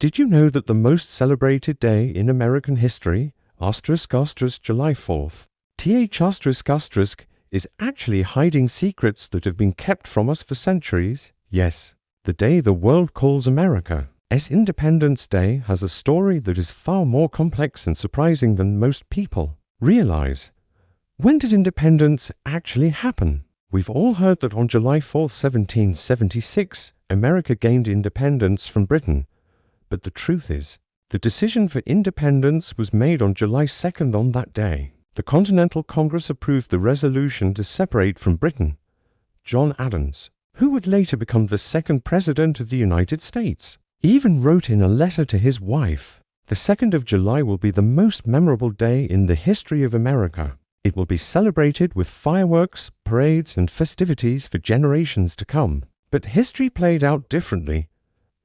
Did you know that the most celebrated day in American history, July 4th, is actually hiding secrets that have been kept from us for centuries? Yes, the day the world calls America. Independence Day has a story that is far more complex and surprising than most people realize. When did independence actually happen? We've all heard that on July 4, 1776, America gained independence from Britain. But the truth is, the decision for independence was made on July 2nd on that day. The Continental Congress approved the resolution to separate from Britain. John Adams, who would later become the second President of the United States, even wrote in a letter to his wife, "The 2nd of July will be the most memorable day in the history of America. It will be celebrated with fireworks, parades, and festivities for generations to come." But history played out differently.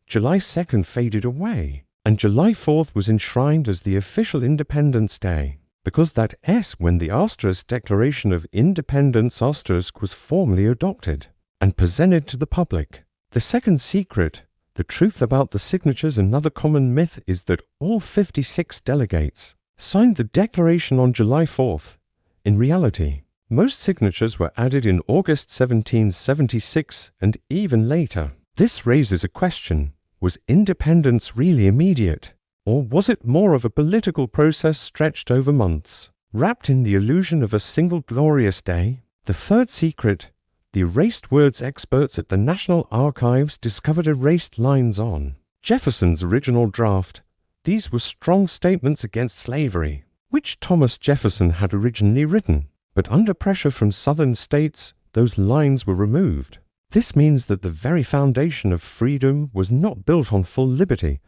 July 2nd faded away, and July 4th was enshrined as the official Independence Day, because that S when the Declaration of Independence was formally adopted and presented to the public. The second secret, the truth about the signatures. Another common myth is that all 56 delegates signed the Declaration on July 4th. In reality, most signatures were added in August 1776 and even later. This raises a question. Was independence really immediate? Or was it more of a political process stretched over months, wrapped in the illusion of a single glorious day? The third secret, the erased words. Experts at the National Archives discovered erased lines on Jefferson's original draft. These were strong statements against slavery, which Thomas Jefferson had originally written. But under pressure from southern states, those lines were removed. This means that the very foundation of freedom was not built on full liberty,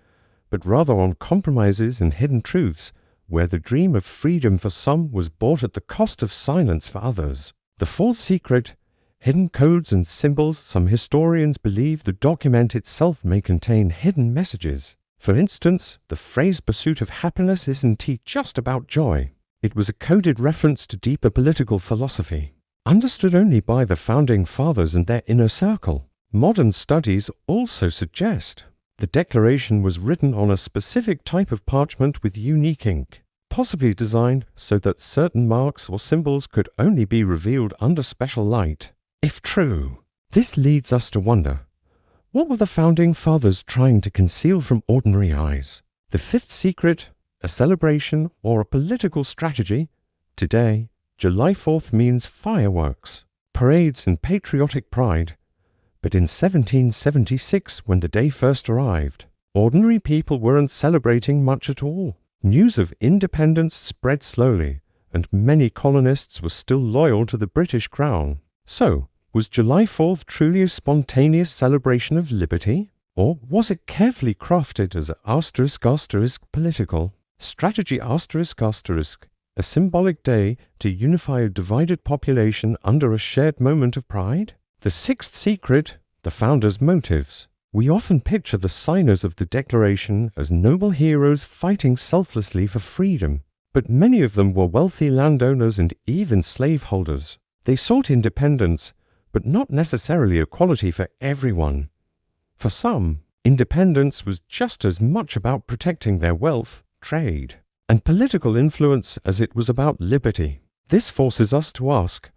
but rather on compromises and hidden truths, where the dream of freedom for some was bought at the cost of silence for others. The fourth secret, hidden codes and symbols. Some historians believe the document itself may contain hidden messages. For instance, the phrase "pursuit of happiness" isn't just about joy. It was a coded reference to deeper political philosophy, understood only by the Founding Fathers and their inner circle. Modern studies also suggest the Declaration was written on a specific type of parchment with unique ink, possibly designed so that certain marks or symbols could only be revealed under special light. If true, this leads us to wonder, what were the Founding Fathers trying to conceal from ordinary eyes? The fifth secret, a celebration or a political strategy. Today, July 4th means fireworks, parades, and patriotic pride. But in 1776, when the day first arrived, ordinary people weren't celebrating much at all. News of independence spread slowly, and many colonists were still loyal to the British Crown. So, was July 4th truly a spontaneous celebration of liberty? Or was it carefully crafted as political strategy a symbolic day to unify a divided population under a shared moment of pride? The sixth secret, the founders' motives. We often picture the signers of the Declaration as noble heroes fighting selflessly for freedom, but many of them were wealthy landowners and even slaveholders. They sought independence, but not necessarily equality for everyone. For some, independence was just as much about protecting their wealth, trade, and political influence as it was about liberty. This forces us to ask,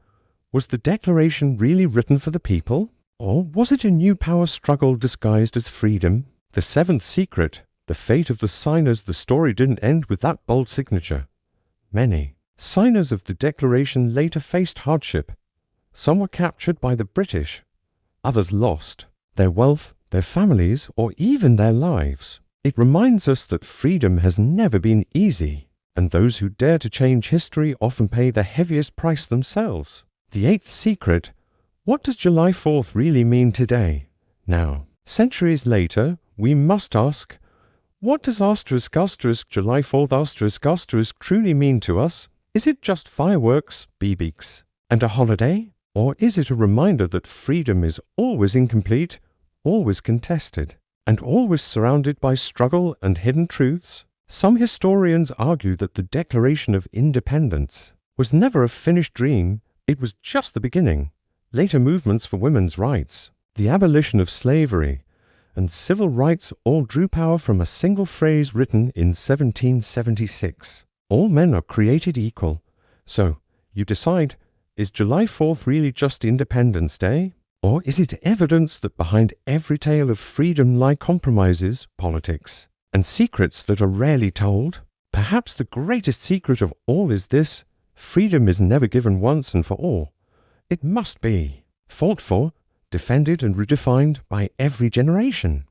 was the Declaration really written for the people? Or was it a new power struggle disguised as freedom? The seventh secret, the fate of the signers. The story didn't end with that bold signature. Many signers of the Declaration later faced hardship. Some were captured by the British. Others lost their wealth, their families, or even their lives. It reminds us that freedom has never been easy, and those who dare to change history often pay the heaviest price themselves. The eighth secret, what does July 4th really mean today? Now, centuries later, we must ask, what does July 4th truly mean to us? Is it just fireworks, BBs, and a holiday? Or is it a reminder that freedom is always incomplete, always contested, and always surrounded by struggle and hidden truths? Some historians argue that the Declaration of Independence was never a finished dream. It was just the beginning. Later movements for women's rights, the abolition of slavery, and civil rights all drew power from a single phrase written in 1776. All men are created equal. So, you decide, is July 4th really just Independence Day? Or is it evidence that behind every tale of freedom lie compromises, politics, and secrets that are rarely told? Perhaps the greatest secret of all is this: freedom is never given once and for all. It must be fought for, defended and redefined by every generation.